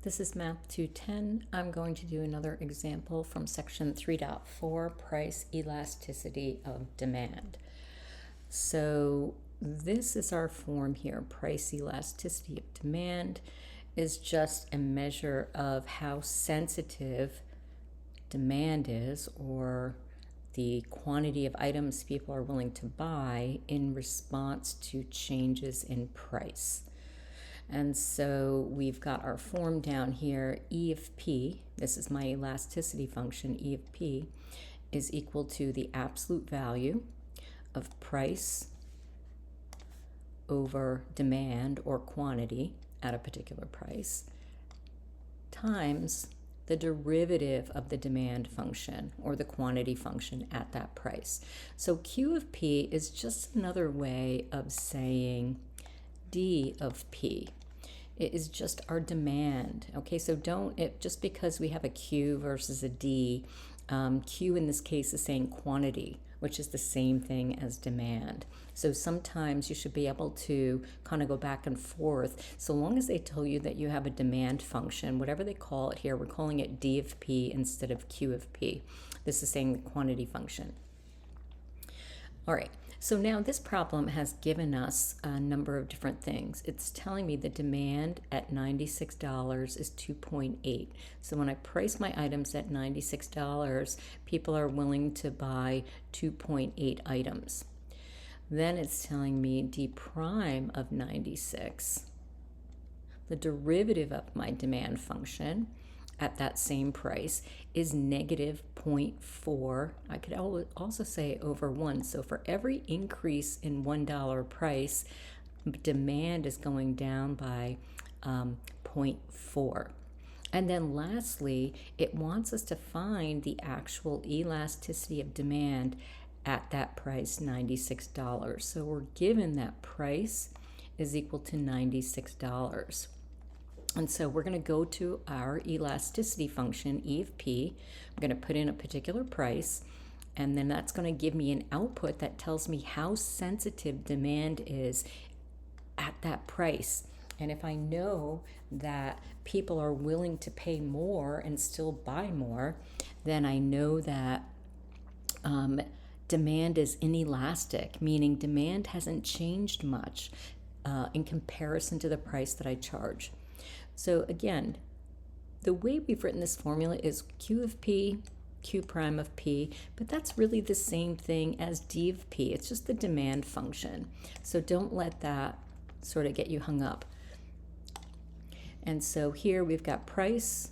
This is Math 210. I'm going to do another example from section 3.4, price elasticity of demand. So this is our form here. Price elasticity of demand is just a measure of how sensitive demand is, or the quantity of items people are willing to buy in response to changes in price. And so we've got our form down here, E of P, this is my elasticity function, E of P, is equal to the absolute value of price over demand or quantity at a particular price times the derivative of the demand function or the quantity function at that price. So Q of P is just another way of saying D of P. It is just our demand. Okay, so just because we have a Q versus a D, Q in this case is saying quantity, which is the same thing as demand. So sometimes you should be able to kind of go back and forth. So long as they tell you that you have a demand function, whatever they call it here, we're calling it D of P instead of Q of P. This is saying the quantity function. All right, so now this problem has given us a number of different things. It's telling me the demand at $96 is 2.8. So when I price my items at $96, people are willing to buy 2.8 items. Then it's telling me D prime of 96, the derivative of my demand function at that same price is negative 0.4. I could also say over 1. So for every increase in $1 price, demand is going down by 0.4. And then lastly, it wants us to find the actual elasticity of demand at that price, $96. So we're given that price is equal to $96. And so we're going to go to our elasticity function, E of P. I'm going to put in a particular price, and then that's going to give me an output that tells me how sensitive demand is at that price. And if I know that people are willing to pay more and still buy more, then I know that demand is inelastic, meaning demand hasn't changed much in comparison to the price that I charge. So again, the way we've written this formula is Q of P, Q prime of P, but that's really the same thing as D of P. It's just the demand function. So don't let that sort of get you hung up. And so here we've got price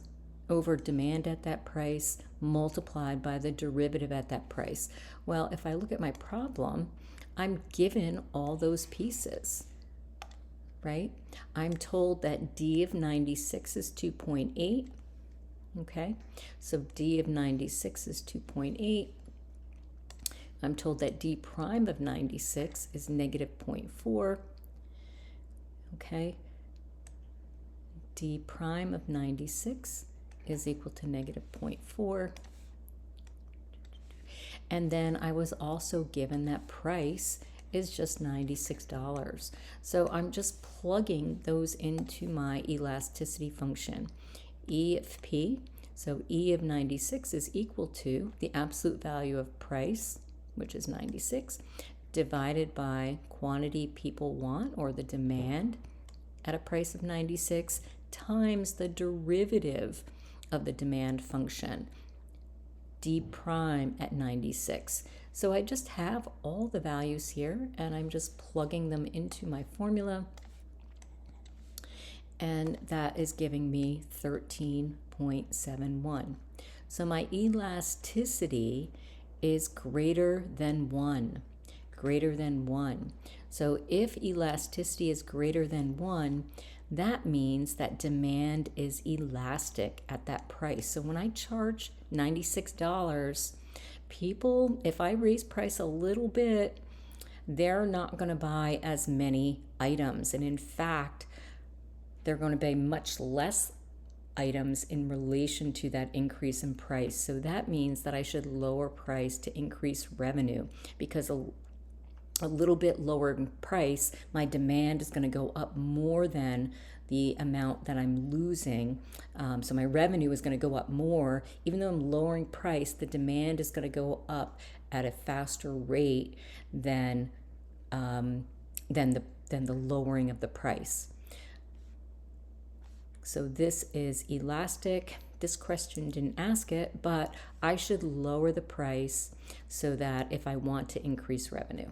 over demand at that price multiplied by the derivative at that price. Well, if I look at my problem, I'm given all those pieces. Right? I'm told that D of 96 is 2.8. Okay, so D of 96 is 2.8. I'm told that D prime of 96 is negative 0.4. Okay, D prime of 96 is equal to negative 0.4. And then I was also given that price is just $96. So I'm just plugging those into my elasticity function. E of P, so E of 96 is equal to the absolute value of price, which is 96, divided by quantity people want, or the demand at a price of 96, times the derivative of the demand function, D prime at 96. So I just have all the values here, and I'm just plugging them into my formula, and that is giving me 13.71. So my elasticity is greater than 1. Greater than 1. So if elasticity is greater than 1, that means that demand is elastic at that price. So when I charge $96, people, if I raise price a little bit, they're not going to buy as many items. And in fact, they're going to buy much less items in relation to that increase in price. So that means that I should lower price to increase revenue, because a little bit lower in price, my demand is going to go up more than the amount that I'm losing. So my revenue is going to go up more. Even though I'm lowering price, the demand is going to go up at a faster rate than the lowering of the price. So this is elastic. This question didn't ask it, but I should lower the price so that if I want to increase revenue.